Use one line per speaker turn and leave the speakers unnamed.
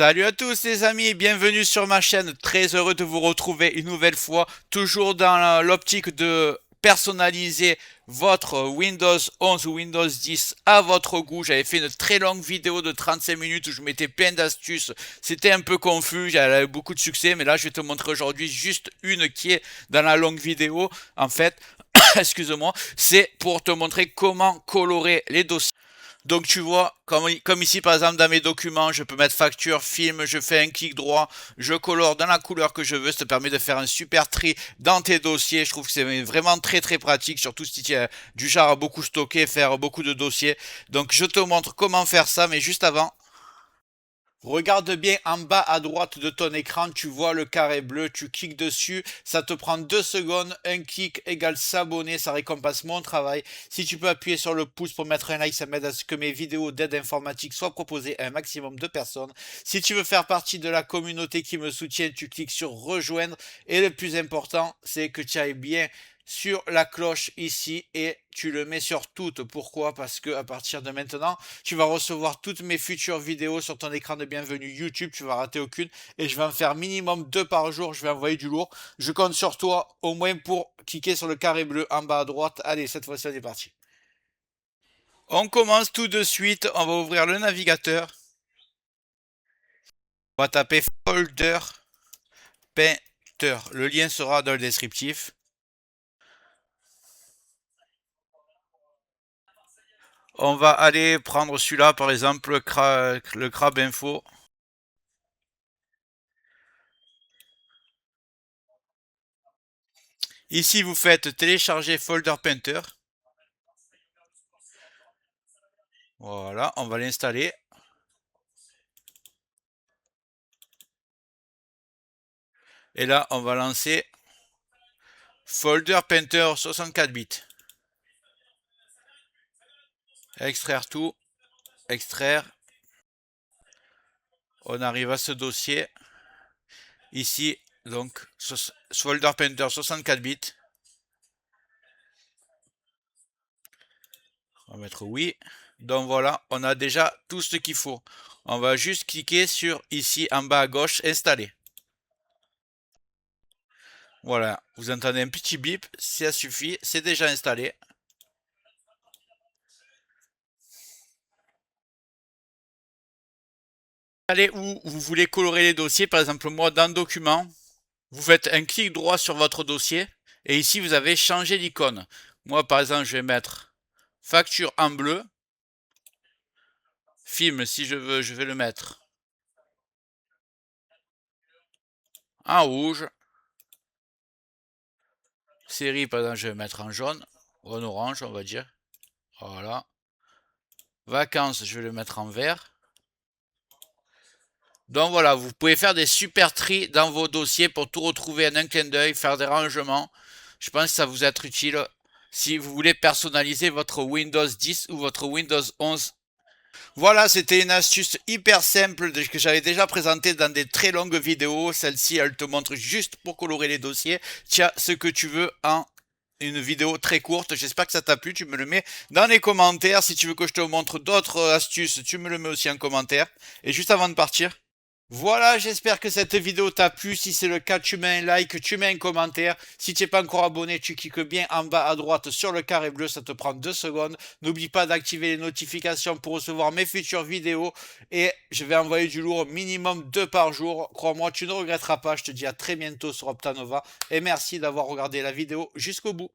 Salut à tous les amis et bienvenue sur ma chaîne. Très heureux de vous retrouver une nouvelle fois, toujours dans l'optique de personnaliser votre Windows 11 ou Windows 10 à votre goût. J'avais fait une très longue vidéo de 35 minutes où je mettais plein d'astuces. C'était un peu confus, j'avais beaucoup de succès, mais là je vais te montrer aujourd'hui juste une qui est dans la longue vidéo. En fait, excuse-moi, c'est pour te montrer comment colorer les dossiers. Donc tu vois, comme ici par exemple dans mes documents, je peux mettre facture, film, je fais un clic droit, je colore dans la couleur que je veux, ça te permet de faire un super tri dans tes dossiers. Je trouve que c'est vraiment très pratique, surtout si tu es du genre à beaucoup stocker, faire beaucoup de dossiers. Donc je te montre comment faire ça, mais juste avant, regarde bien en bas à droite de ton écran, tu vois le carré bleu, tu cliques dessus, ça te prend 2 secondes, un clic égale s'abonner, ça récompense mon travail. Si tu peux appuyer sur le pouce pour mettre un like, ça m'aide à ce que mes vidéos d'aide informatique soient proposées à un maximum de personnes. Si tu veux faire partie de la communauté qui me soutient, tu cliques sur rejoindre. Et le plus important, c'est que tu ailles bien sur la cloche ici et tu le mets sur toutes. Pourquoi? Parce que à partir de maintenant, tu vas recevoir toutes mes futures vidéos sur ton écran de bienvenue YouTube. Tu vas rater aucune et je vais en faire minimum 2 par jour. Je vais envoyer du lourd. Je compte sur toi au moins pour cliquer sur le carré bleu en bas à droite. Allez, cette fois-ci, on est parti. On commence tout de suite. On va ouvrir le navigateur. On va taper folder painter. Le lien sera dans le descriptif. On va aller prendre celui-là, par exemple, le crabe info. Ici, vous faites télécharger folder painter. Voilà, on va l'installer. Et là, on va lancer folder painter 64 bits. Extraire tout. Extraire. On arrive à ce dossier. Ici, donc, folder painter 64 bits. On va mettre oui. Donc voilà, on a déjà tout ce qu'il faut. On va juste cliquer sur ici en bas à gauche, installer. Voilà, vous entendez un petit bip, ça suffit, c'est déjà installé. Allez où vous voulez colorer les dossiers, par exemple moi dans document, vous faites un clic droit sur votre dossier et ici vous avez changé l'icône. Moi par exemple je vais mettre facture en bleu, film si je veux je vais le mettre en rouge, série par exemple je vais mettre en jaune ou en orange on va dire, voilà. Vacances je vais le mettre en vert. Donc voilà, vous pouvez faire des super tris dans vos dossiers pour tout retrouver en un clin d'œil, faire des rangements. Je pense que ça vous être utile si vous voulez personnaliser votre Windows 10 ou votre Windows 11. Voilà, c'était une astuce hyper simple que j'avais déjà présentée dans des très longues vidéos. Celle-ci, elle te montre juste pour colorer les dossiers. Tiens, ce que tu veux en une vidéo très courte. J'espère que ça t'a plu. Tu me le mets dans les commentaires. Si tu veux que je te montre d'autres astuces, tu me le mets aussi en commentaire. Et juste avant de partir, voilà, j'espère que cette vidéo t'a plu. Si c'est le cas, tu mets un like, tu mets un commentaire. Si tu n'es pas encore abonné, tu cliques bien en bas à droite sur le carré bleu, ça te prend 2 secondes. N'oublie pas d'activer les notifications pour recevoir mes futures vidéos. Et je vais envoyer du lourd minimum 2 par jour. Crois-moi, tu ne regretteras pas. Je te dis à très bientôt sur Optanova. Et merci d'avoir regardé la vidéo jusqu'au bout.